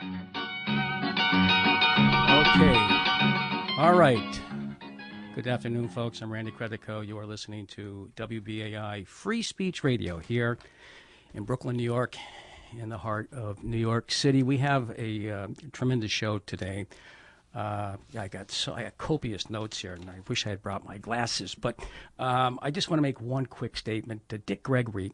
Okay. All right. Good afternoon, folks. I'm Randy Credico. You are listening to WBAI Free Speech Radio here in Brooklyn, New York, in the heart of New York City. We have a tremendous show today. I got copious notes here, and I wish I had brought my glasses. But I just want to make one quick statement. Dick Gregory,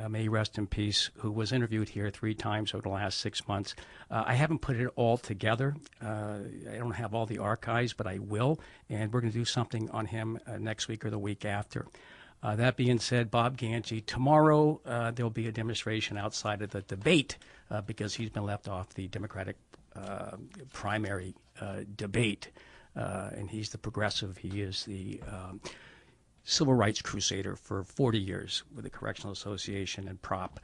may he rest in peace, who was interviewed here 3 times over the last 6 months. I haven't put it all together. I don't have all the archives, but I will, and we're going to do something on him next week or the week after. That being said, Bob Ganji, tomorrow there'll be a demonstration outside of the debate because he's been left off the Democratic primary debate, and he's the progressive. He is the civil rights crusader for 40 years with the Correctional Association and Prop.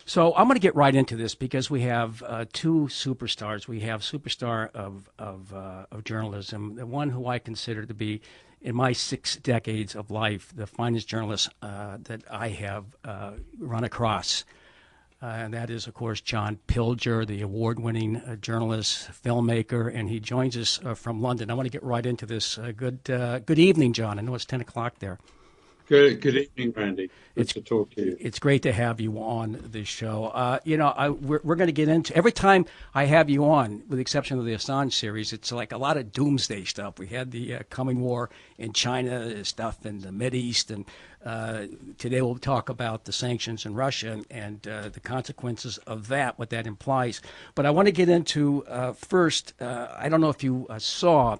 So I'm going to get right into this because we have 2 superstars. We have superstar of journalism, the one who I consider to be, in my 6 decades of life, the finest journalist that I have run across. And that is, of course, John Pilger, the award-winning journalist, filmmaker, and he joins us from London. I want to get right into this. Good evening, John. I know it's 10 o'clock there. Good evening, Randy. Good to talk to you. It's great to have you on this show. We're going to get into, every time I have you on, with the exception of the Assange series, it's like a lot of doomsday stuff. We had the coming war in China, stuff in the Mideast, and today we'll talk about the sanctions in Russia and the consequences of that, what that implies. But I want to get into first, I don't know if you saw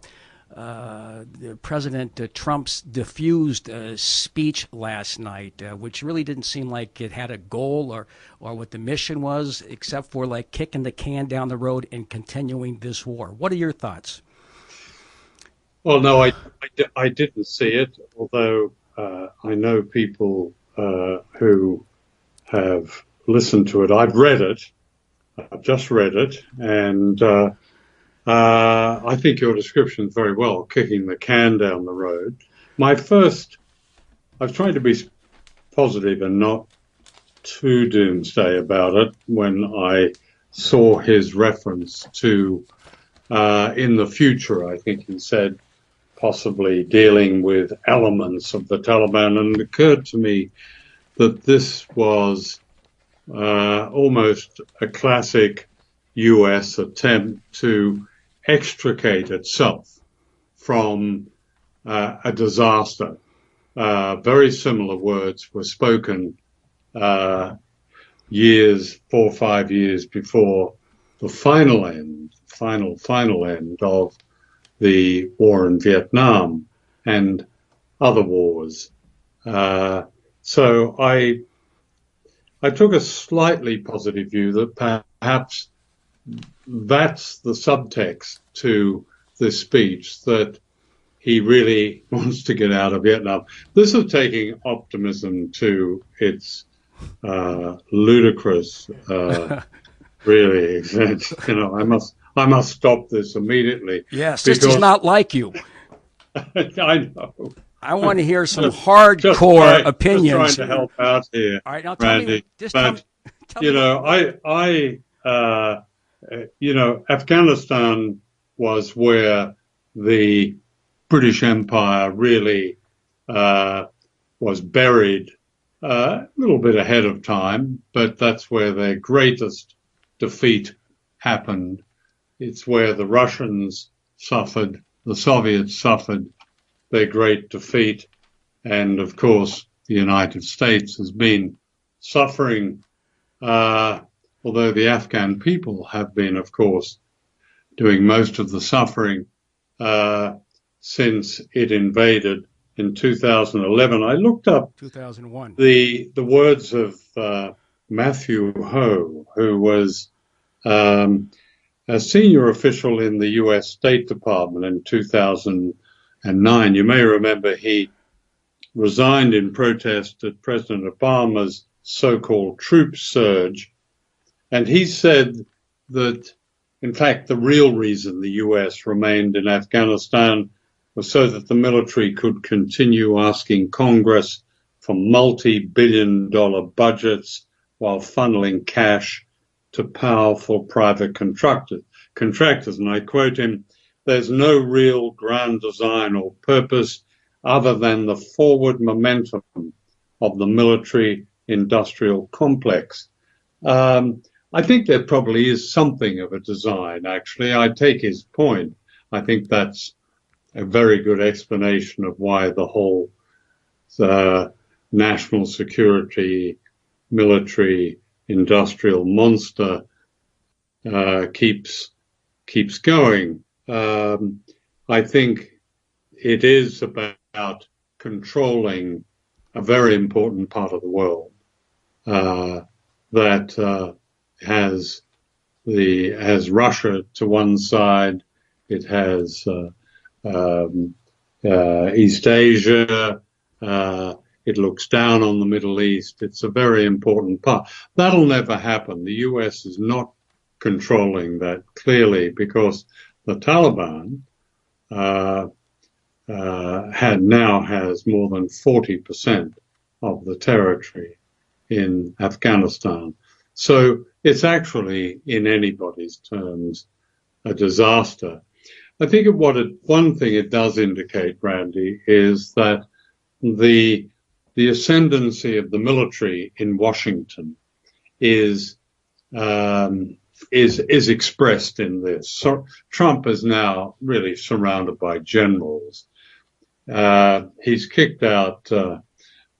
President Trump's diffused speech last night, which really didn't seem like it had a goal or what the mission was, except for like kicking the can down the road and continuing this war. What are your thoughts? Well, no, I didn't see it, although I know people who have listened to it. I've read it. I've just read it, and I think your description is very well, kicking the can down the road. I was trying to be positive and not too doomsday about it when I saw his reference to, in the future, I think he said, possibly dealing with elements of the Taliban. And it occurred to me that this was almost a classic U.S. attempt to extricate itself from a disaster. Very similar words were spoken 4 or 5 years before the final end of the war in Vietnam and other wars. So I took a slightly positive view that perhaps that's the subtext to this speech, that he really wants to get out of Vietnam. This is taking optimism to its ludicrous, really extent. I must stop this immediately. Yes, this is not like you. I know. I want to hear some hardcore opinions. Just trying to help out here, all right, now Randy. Afghanistan was where the British Empire really was buried a little bit ahead of time, but that's where their greatest defeat happened. It's where the Russians suffered, the Soviets suffered their great defeat, and of course the United States has been suffering, although the Afghan people have been, of course, doing most of the suffering since it invaded in 2011. I looked up 2001. The words of Matthew Ho, who was a senior official in the U.S. State Department in 2009. You may remember he resigned in protest at President Obama's so-called troop surge. And he said that, in fact, the real reason the U.S. remained in Afghanistan was so that the military could continue asking Congress for multi-billion-dollar budgets while funneling cash to powerful private contractors. And I quote him, "There's no real grand design or purpose other than the forward momentum of the military-industrial complex." I think there probably is something of a design, actually. I take his point. I think that's a very good explanation of why the whole national security, military, industrial monster keeps going. I think it is about controlling a very important part of the world that has Russia to one side. It has East Asia. It looks down on the Middle East. It's a very important part. That'll never happen. The US is not controlling that clearly because the Taliban now has more than 40% of the territory in Afghanistan. So it's actually, in anybody's terms, a disaster. I think one thing it does indicate, Randy, is that the ascendancy of the military in Washington is expressed in this. So Trump is now really surrounded by generals. He's kicked out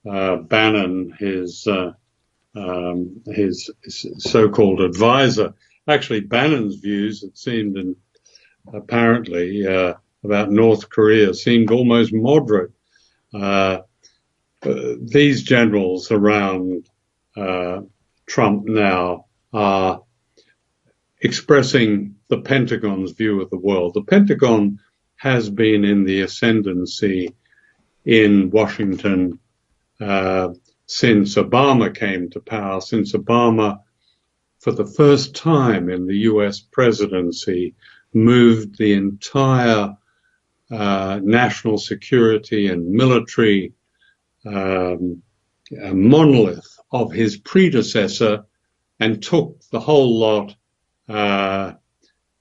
Bannon, his so-called advisor. Actually, Bannon's views, it seemed, apparently, about North Korea seemed almost moderate. These generals around Trump now are expressing the Pentagon's view of the world. The Pentagon has been in the ascendancy in Washington since Obama came to power, since Obama, for the first time in the US presidency, moved the entire national security and military monolith of his predecessor and took the whole lot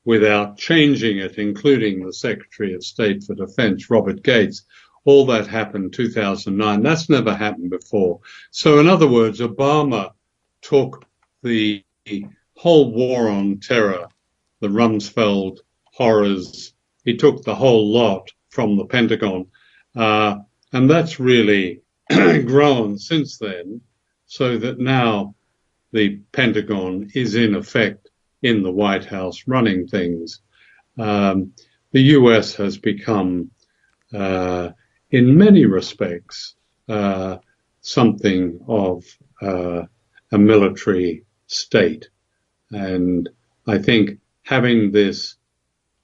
without changing it, including the Secretary of State for Defense, Robert Gates. All that happened in 2009. That's never happened before. So in other words, Obama took the whole war on terror, the Rumsfeld horrors, he took the whole lot from the Pentagon. And that's really grown since then, so that now the Pentagon is in effect in the White House running things. The US has become, in many respects, something of a military state. And I think having this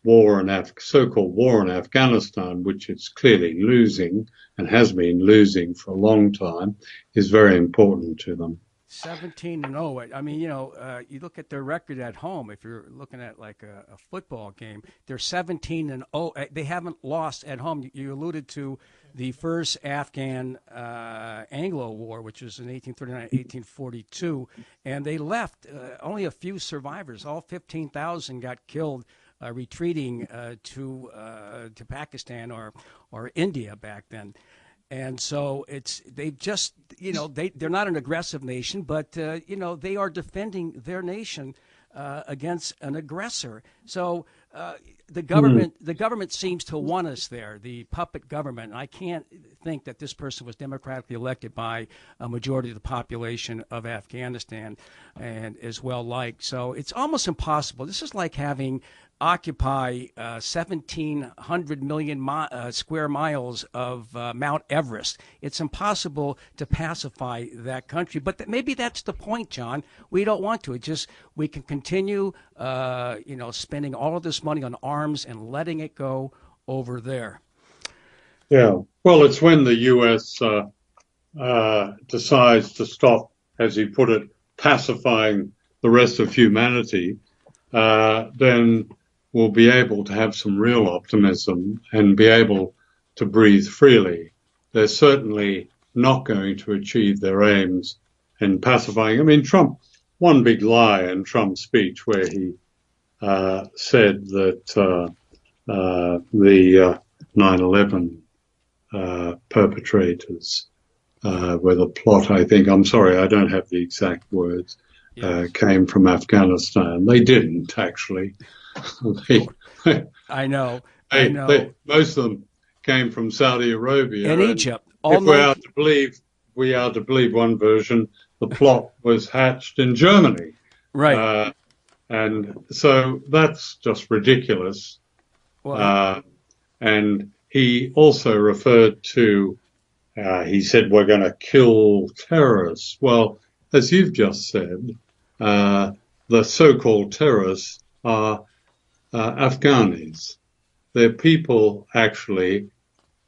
so-called war in Afghanistan, which it's clearly losing and has been losing for a long time, is very important to them. 17-0. I mean, you look at their record at home. If you're looking at like a football game, they're 17-0. They haven't lost at home. You alluded to the first Afghan Anglo War, which was in 1839-1842, and they left only a few survivors. All 15,000 got killed retreating to Pakistan or India back then. And so they're not an aggressive nation, but they are defending their nation against an aggressor. So the government seems to want us there, the puppet government. I can't think that this person was democratically elected by a majority of the population of Afghanistan and is well liked. So it's almost impossible. This is like having occupy 1,700 million square miles of Mount Everest. It's impossible to pacify that country. But maybe that's the point, John. We don't want to. We can continue, spending all of this money on arms and letting it go over there. Yeah. Well, it's when the U.S. Decides to stop, as he put it, pacifying the rest of humanity, then we'll be able to have some real optimism and be able to breathe freely. They're certainly not going to achieve their aims in pacifying. I mean, Trump one big lie in Trump's speech where he said that the 9/11 perpetrators were the plot, I think, I'm sorry, I don't have the exact words, came from Afghanistan. They didn't, actually. I know. Most of them came from Saudi Arabia. And Egypt. If we are to believe one version, the plot was hatched in Germany. Right. And so that's just ridiculous. Well, and he also referred to, he said, we're going to kill terrorists. Well, as you've just said, the so-called terrorists are Afghanis. They're people actually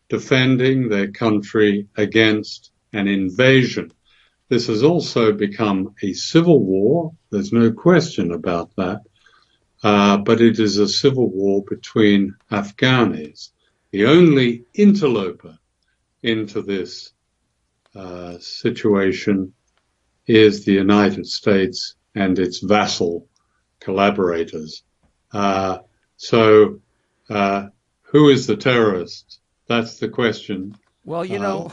defending their country against an invasion. This has also become a civil war. There's no question about that. But it is a civil war between Afghanis. The only interloper into this situation is the United States and its vassal collaborators. So who is the terrorist? That's the question. Well, you know,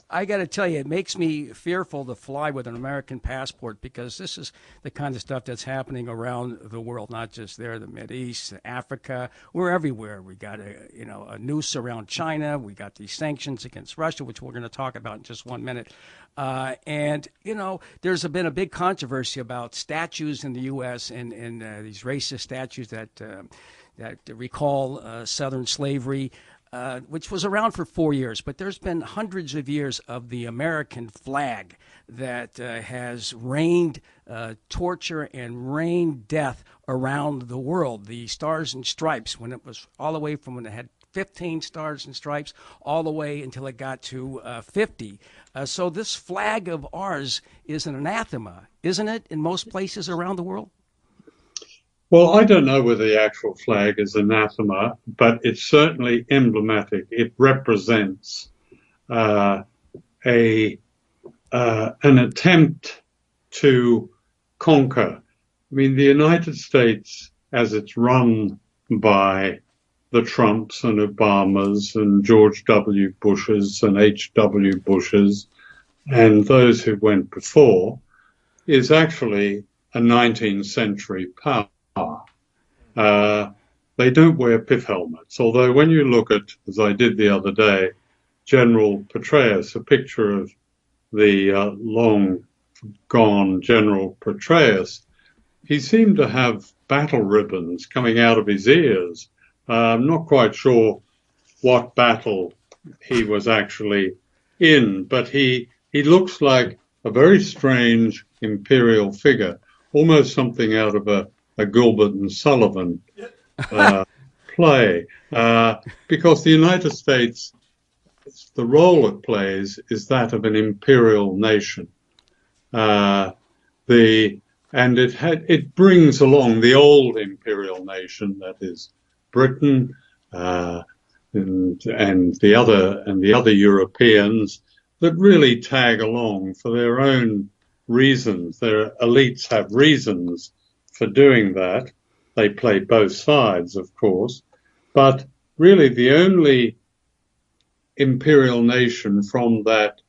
I got to tell you, it makes me fearful to fly with an American passport, because this is the kind of stuff that's happening around the world, not just there, the Mideast, Africa. We're everywhere. We got a noose around China. We got these sanctions against Russia, which we're going to talk about in just 1 minute. And, there's been a big controversy about statues in the U.S. and these racist statues that recall Southern slavery. Which was around for 4 years, but there's been hundreds of years of the American flag that has rained torture and rained death around the world. The Stars and Stripes, when it was all the way from when it had 15 stars and stripes all the way until it got to 50. So this flag of ours is an anathema, isn't it, in most places around the world? Well, I don't know whether the actual flag is anathema, but it's certainly emblematic. It represents an attempt to conquer. I mean, the United States, as it's run by the Trumps and Obamas and George W. Bushes and H.W. Bushes and those who went before, is actually a 19th century power. They don't wear pith helmets, although when you look at, as I did the other day, General Petraeus, a picture of the long gone General Petraeus, he seemed to have battle ribbons coming out of his ears. I'm not quite sure what battle he was actually in, but he looks like a very strange imperial figure, almost something out of a Gilbert and Sullivan play, because the United States, the role it plays is that of an imperial nation. It brings along the old imperial nation, that is Britain, and the other Europeans that really tag along for their own reasons. Their elites have reasons for doing that. They play both sides, of course, but really the only imperial nation from that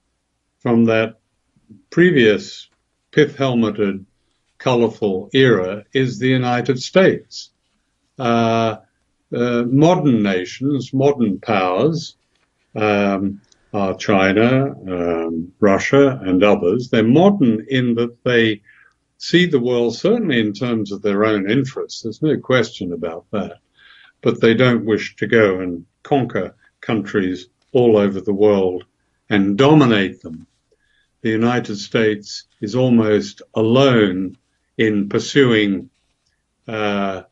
previous pith-helmeted, colorful era is the United States. Modern nations, modern powers, are China, Russia, and others. They're modern in that they see the world certainly in terms of their own interests. There's no question about that. But they don't wish to go and conquer countries all over the world and dominate them. The United States is almost alone in pursuing the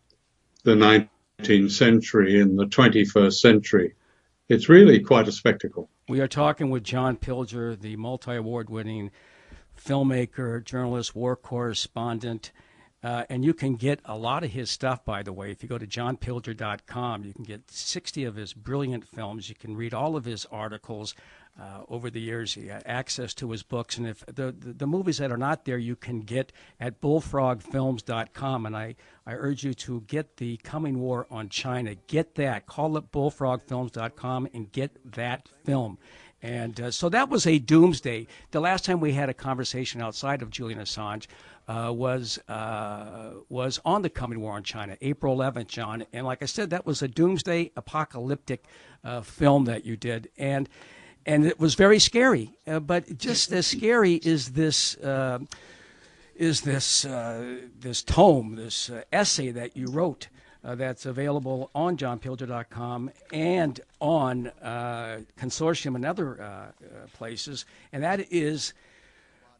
19th century and the 21st century. It's really quite a spectacle. We are talking with John Pilger, the multi-award winning filmmaker, journalist, war correspondent. And you can get a lot of his stuff, by the way. If you go to johnpilger.com, you can get 60 of his brilliant films. You can read all of his articles over the years. You got access to his books. And if the movies that are not there, you can get at bullfrogfilms.com. And I urge you to get the Coming War on China. Get that. Call up bullfrogfilms.com and get that film. And so that was a doomsday. The last time we had a conversation outside of Julian Assange was on the Coming War on China, April 11th, John. And like I said, that was a doomsday apocalyptic film that you did. And it was very scary. But just as scary is this tome, this essay that you wrote. That's available on johnpilger.com and on Consortium and other places, and that is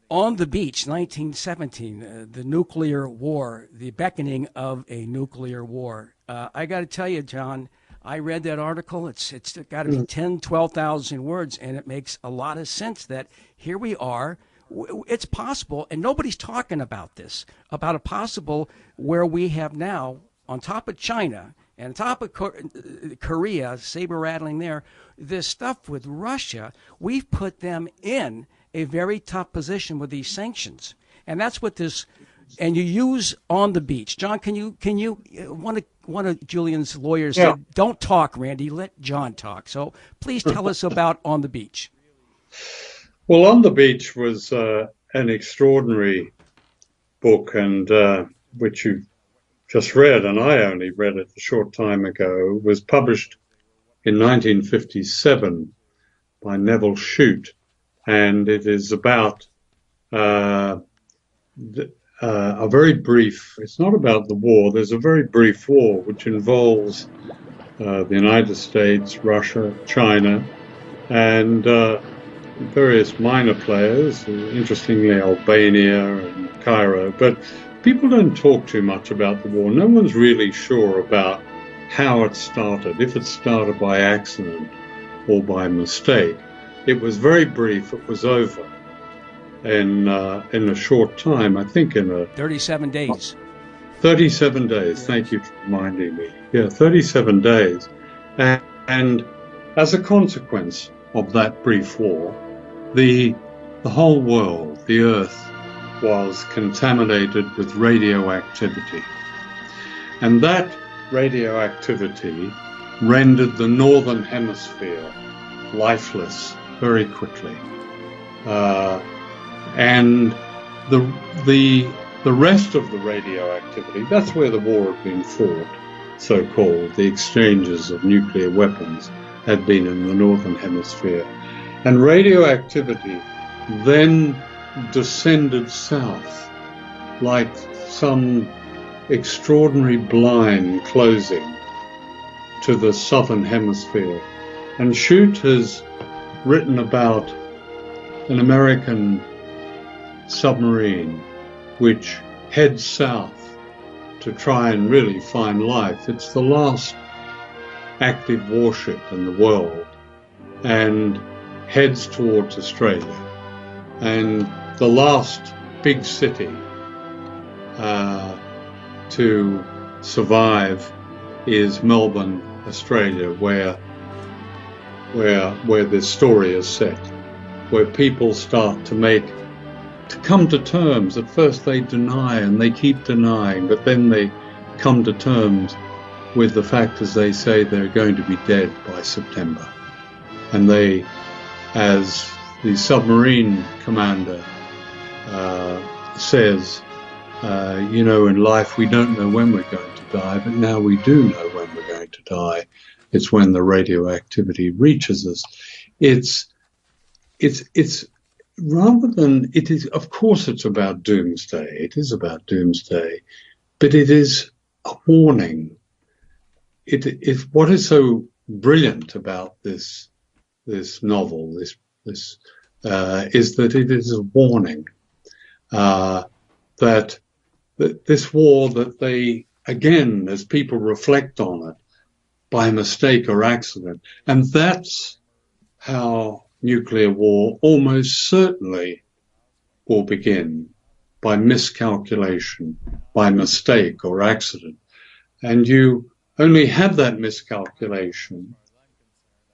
On the Beach, 1917, the nuclear war, the beckoning of a nuclear war. I got to tell you, John, I read that article. It's got to be 10, 12,000 words, and it makes a lot of sense that here we are. It's possible, and nobody's talking about this, about a possible where we have now, on top of China and on top of Korea, saber rattling there, this stuff with Russia, we've put them in a very tough position with these sanctions. And that's what this, and you use On the Beach. John, can you one of Julian's lawyers said, don't talk, Randy, let John talk. So please tell us about On the Beach. Well, On the Beach was an extraordinary book, and which you just read, and I only read it a short time ago. It was published in 1957 by Neville Shute, and it is about a very brief, it's not about the war, there's a very brief war which involves the United States, Russia, China, and various minor players, interestingly Albania and Cairo, but people don't talk too much about the war. No one's really sure about how it started, if it started by accident or by mistake. It was very brief. It was over in a short time, I think in a... 37 days. 37 days, yes. Thank you for reminding me. Yeah, 37 days. And as a consequence of that brief war, the whole world, the Earth, was contaminated with radioactivity. And that radioactivity rendered the northern hemisphere lifeless very quickly. And the rest of the radioactivity, that's where the war had been fought, so-called, the exchanges of nuclear weapons had been in the northern hemisphere. And radioactivity then descended south like some extraordinary blind closing to the southern hemisphere. And Shute has written about an American submarine which heads south to try and really find life. It's the last active warship in the world and heads towards Australia. And the last big city to survive is Melbourne, Australia, where this story is set, where people start to come to terms. At first they deny and they keep denying, but then they come to terms with the fact, as they say, they're going to be dead by September. And they, as the submarine commander says, in life we don't know when we're going to die, but now we do know when we're going to die. It's when the radioactivity reaches us. It's rather than, it is, of course it's about doomsday. It is about doomsday, but it is a warning. What is so brilliant about this novel, is that it is a warning that this war, that they, again, as people reflect on it, by mistake or accident, and that's how nuclear war almost certainly will begin, by miscalculation, by mistake or accident. And you only have that miscalculation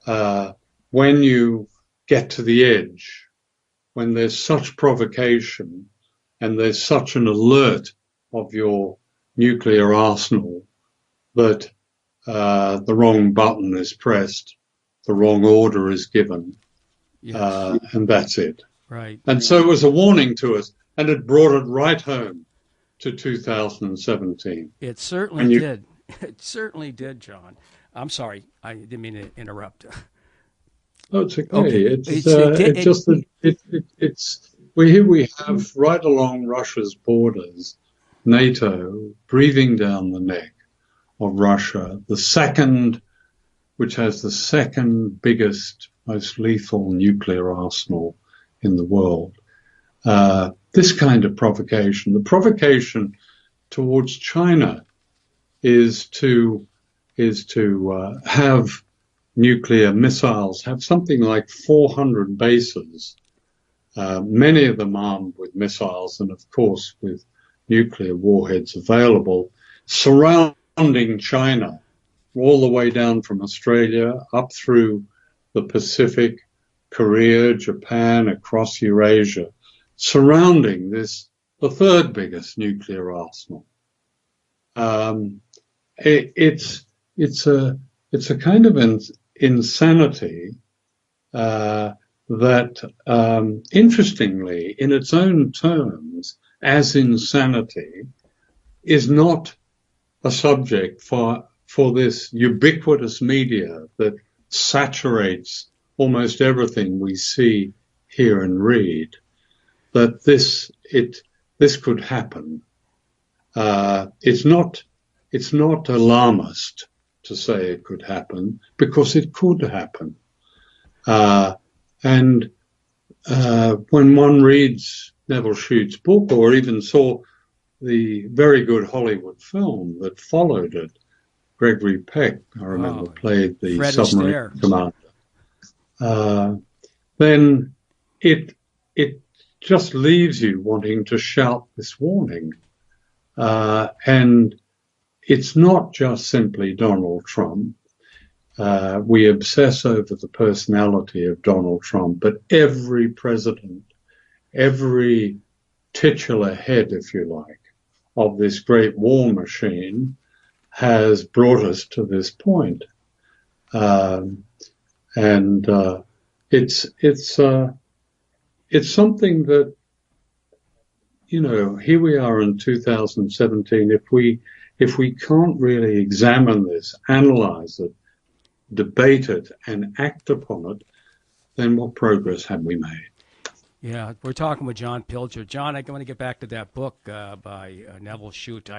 when you get to the edge, when there's such provocation and there's such an alert of your nuclear arsenal that the wrong button is pressed, the wrong order is given, and that's it. Right. And so it was a warning to us, and it brought it right home to 2017. It certainly did. It certainly did, John. I'm sorry, I didn't mean to interrupt. Oh, it's okay. Here we have right along Russia's borders, NATO breathing down the neck of Russia, which has the second biggest, most lethal nuclear arsenal in the world. This kind of provocation, the provocation towards China is to have nuclear missiles, have something like 400 bases, many of them armed with missiles and, of course, with nuclear warheads available, surrounding China all the way down from Australia up through the Pacific, Korea, Japan, across Eurasia, surrounding the third biggest nuclear arsenal. It's a kind of insanity that, interestingly, in its own terms, as insanity, is not a subject for this ubiquitous media that saturates almost everything we see, hear, and read. That this could happen. It's not alarmist to say it could happen, because it could happen. And when one reads Neville Shute's book, or even saw the very good Hollywood film that followed it, Gregory Peck, I remember, played the Fred submarine Astaire commander. Then it just leaves you wanting to shout this warning. And it's not just simply Donald Trump. We obsess over the personality of Donald Trump, but every president, every titular head, if you like, of this great war machine has brought us to this point. It's something that, here we are in 2017. If we can't really examine this, analyze it, debate it, and act upon it, then what progress have we made? Yeah, we're talking with John Pilger. John, I want to get back to that book by Neville Shute.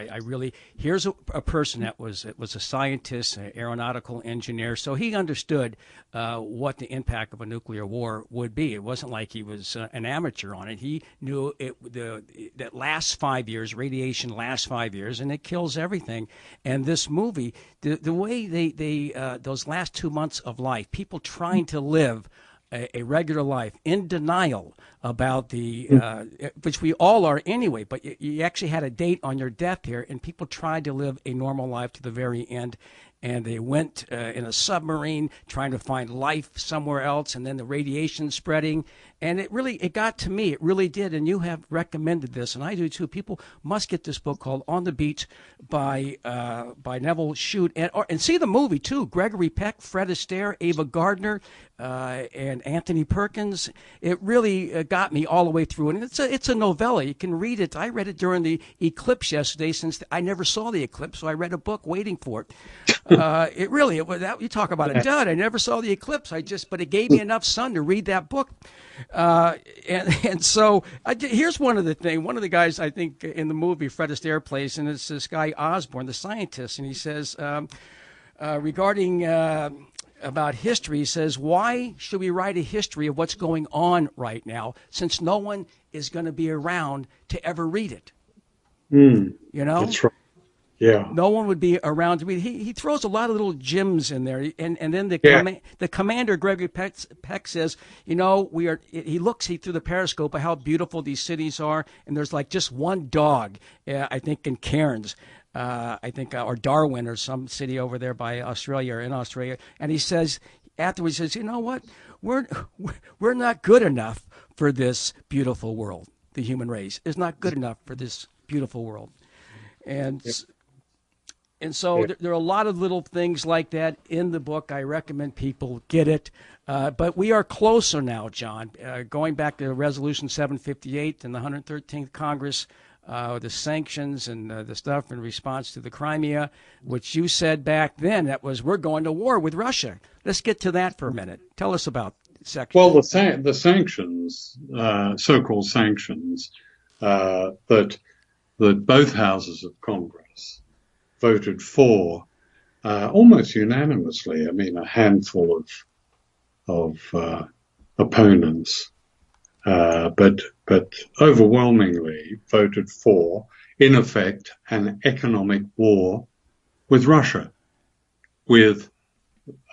Here's a person that was a scientist, an aeronautical engineer, so he understood what the impact of a nuclear war would be. It wasn't like he was an amateur on it. He knew that lasts 5 years, radiation lasts 5 years, and it kills everything. And this movie, the way they those last 2 months of life, people trying to live a regular life, in denial about the, which we all are anyway, but you actually had a date on your death here, and people tried to live a normal life to the very end. And they went in a submarine trying to find life somewhere else, and then the radiation spreading. And it got to me. It really did. And you have recommended this, and I do too. People must get this book called On the Beach by Neville Shute, and see the movie too. Gregory Peck, Fred Astaire, Ava Gardner, and Anthony Perkins. It really got me all the way through. And it's a novella. You can read it. I read it during the eclipse yesterday, since I never saw the eclipse, so I read a book waiting for it. You talk about a dud. I never saw the eclipse. But it gave me enough sun to read that book. So here's one of the guys I think in the movie Fred Astaire plays, and it's this guy Osborne, the scientist, and he says regarding about history, he says, why should we write a history of what's going on right now, since no one is going to be around to ever read it? That's right. Yeah. No one would be around. I mean, he throws a lot of little gems in there, and then the commander Gregory Peck says, he through the periscope at how beautiful these cities are, and there's like just one dog, I think in Cairns, or Darwin or some city over there by Australia or in Australia, and he says afterwards, he says, you know what, we're not good enough for this beautiful world. The human race is not good enough for this beautiful world, and. Yeah. And so there are a lot of little things like that in the book. I recommend people get it. But we are closer now, John. Going back to Resolution 758 and the 113th Congress, the sanctions and the stuff in response to the Crimea, which you said back then, that was, we're going to war with Russia. Let's get to that for a minute. Tell us about section. Well, the sanctions, so-called sanctions, that both houses of Congress voted for almost unanimously. I mean, a handful of opponents, but overwhelmingly voted for, in effect, an economic war with Russia, with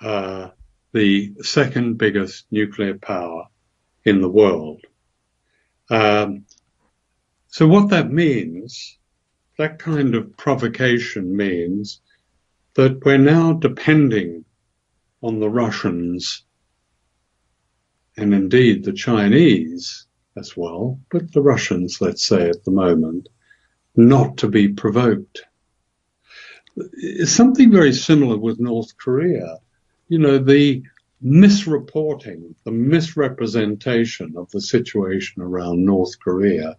the second biggest nuclear power in the world. So what that means, that kind of provocation means that we're now depending on the Russians and indeed the Chinese as well, but the Russians, let's say at the moment, not to be provoked. It's something very similar with North Korea. You know, the misreporting, the misrepresentation of the situation around North Korea.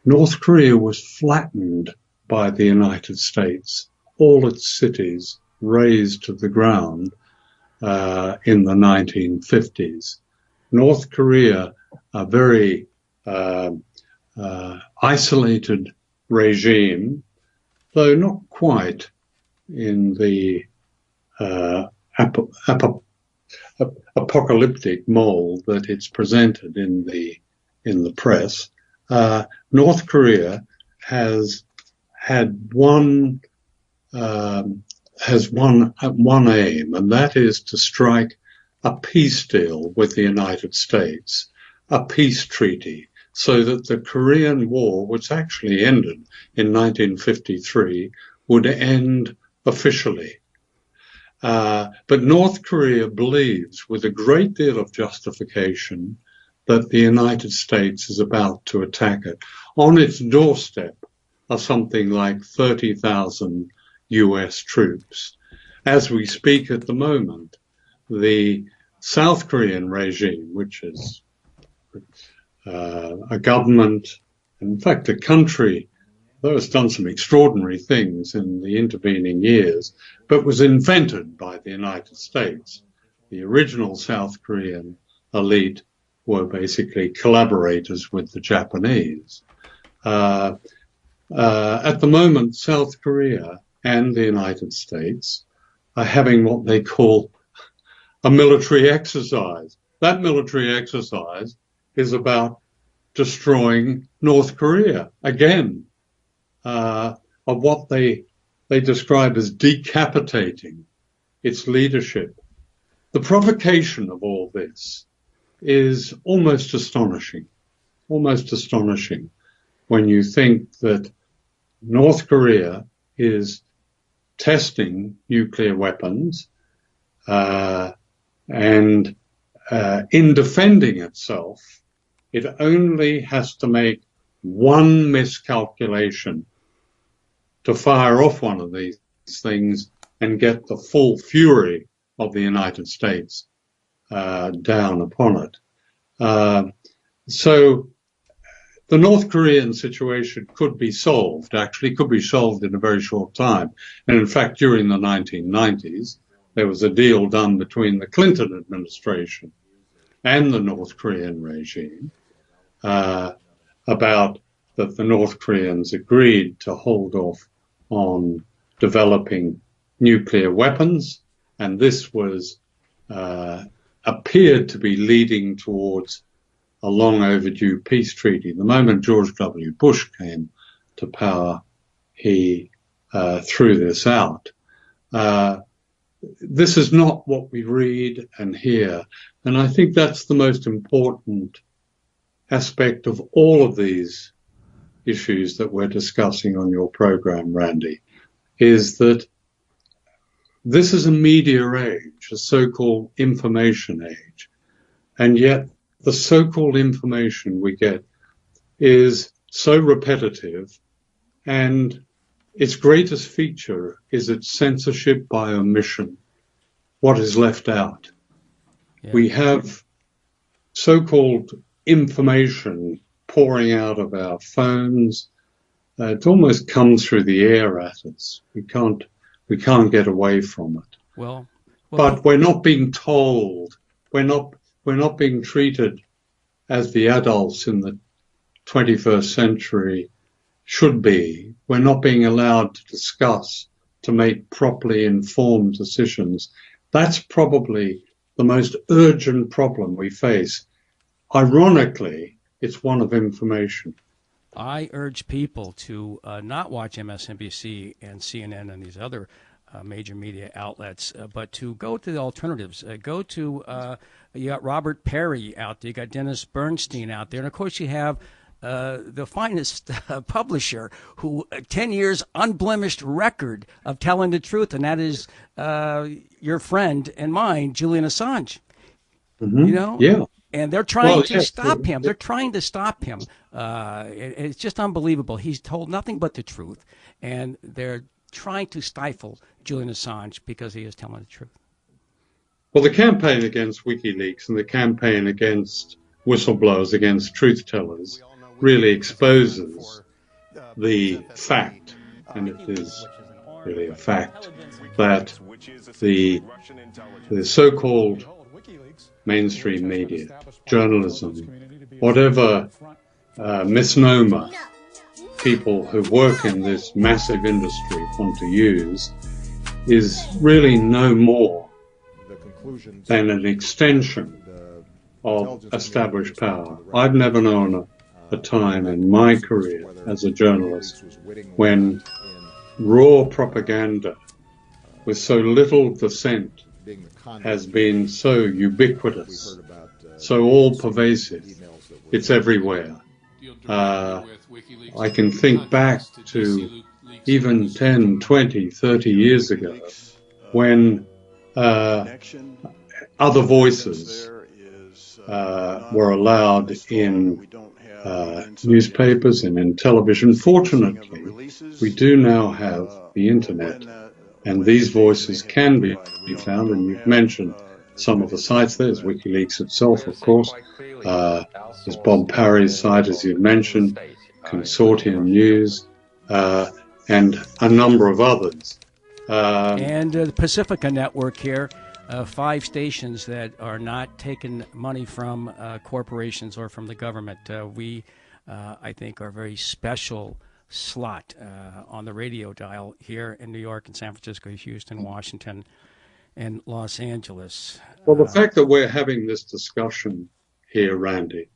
North Korea was flattened by the United States, all its cities razed to the ground in the 1950s. North Korea, a very isolated regime, though not quite in the apocalyptic mold that it's presented in the press. North Korea has one aim, and that is to strike a peace deal with the United States, a peace treaty, so that the Korean War, which actually ended in 1953, would end officially. But North Korea believes, with a great deal of justification, that the United States is about to attack it. On its doorstep are something like 30,000 US troops. As we speak at the moment, the South Korean regime, which is a government, in fact a country that has done some extraordinary things in the intervening years, but was invented by the United States. The original South Korean elite were basically collaborators with the Japanese. At the moment, South Korea and the United States are having what they call a military exercise. That military exercise is about destroying North Korea, again, of what they describe as decapitating its leadership. The provocation of all this is almost astonishing when you think that North Korea is testing nuclear weapons and in defending itself, it only has to make one miscalculation to fire off one of these things and get the full fury of the United States down upon it. So the North Korean situation could be solved in a very short time. And in fact, during the 1990s, there was a deal done between the Clinton administration and the North Korean regime about that the North Koreans agreed to hold off on developing nuclear weapons. And this was appeared to be leading towards a long overdue peace treaty. The moment George W. Bush came to power, he threw this out. This is not what we read and hear. And I think that's the most important aspect of all of these issues that we're discussing on your program, Randy, is that this is a media age, a so-called information age. And yet the so-called information we get is so repetitive, and its greatest feature is its censorship by omission, what is left out. Yeah. We have so-called information pouring out of our phones. It almost comes through the air at us. We can't get away from it. Well, but we're not being told. We're not being treated as the adults in the 21st century should be. We're not being allowed to discuss, to make properly informed decisions. That's probably the most urgent problem we face. Ironically, it's one of information. I urge people to not watch MSNBC and CNN and these other major media outlets, but to go to the alternatives. Go to, you got Robert Perry out there, you got Dennis Bernstein out there, and of course you have the finest publisher who 10 years unblemished record of telling the truth, and that is your friend and mine, Julian Assange. Mm-hmm. You know? Yeah. And they're trying to stop him. They're trying to stop him. It's just unbelievable. He's told nothing but the truth, and they're trying to stifle Julian Assange because he is telling the truth. Well, the campaign against WikiLeaks and the campaign against whistleblowers, against truth tellers, really exposes the fact, and it is really a fact, that the so-called mainstream media, journalism, whatever misnomer people who work in this massive industry want to use, is really no more than an extension of established power. I've never known a time in my career as a journalist when raw propaganda with so little dissent has been so ubiquitous, so all-pervasive. It's everywhere. I can think back to even 10, 20, 30 years ago when other voices were allowed in newspapers and in television. Fortunately, we do now have the internet, and these voices can be found, and you've mentioned some of the sites. There's WikiLeaks itself, of course. There's Bob Parry's site, as you mentioned, Consortium News, and a number of others. And the Pacifica Network here, 5 stations that are not taking money from corporations or from the government. We, I think, are a very special slot on the radio dial here in New York and San Francisco, Houston, Washington, and Los Angeles. Well, the fact that we're having this discussion here, Randy,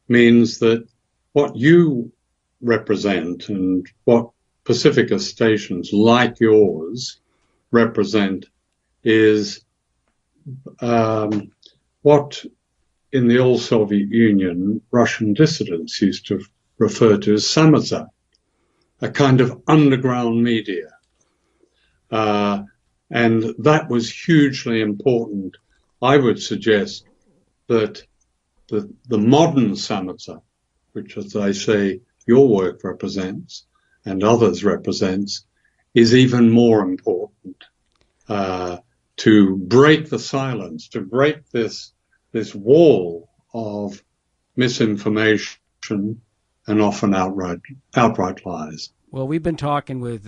means that what you represent and what Pacifica stations like yours represent is what in the old Soviet Union Russian dissidents used to refer to as samizdat, a kind of underground media. And that was hugely important. I would suggest that the modern samizdat, which, as I say, your work represents and others represents, is even more important to break the silence, to break this wall of misinformation and often outright lies. Well, we've been talking with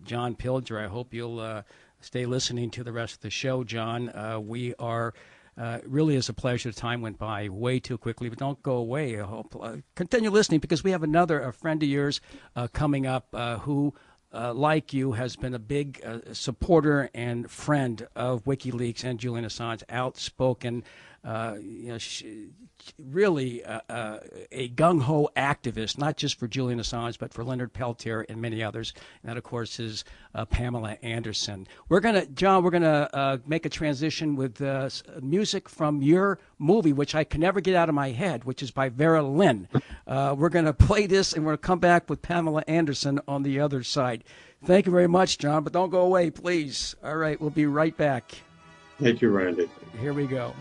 John Pilger. I hope you'll stay listening to the rest of the show, John. We are really is a pleasure. Time went by way too quickly, but don't go away. I hope continue listening, because we have a friend of yours coming up who, like you, has been a big supporter and friend of WikiLeaks and Julian Assange, outspoken really a gung-ho activist, not just for Julian Assange, but for Leonard Peltier and many others. And that, of course, is Pamela Anderson. John, we're gonna make a transition with music from your movie, which I can never get out of my head, which is by Vera Lynn. We're gonna play this, and we're gonna come back with Pamela Anderson on the other side. Thank you very much, John, but don't go away, please. All right, we'll be right back. Thank you, Randy. Here we go.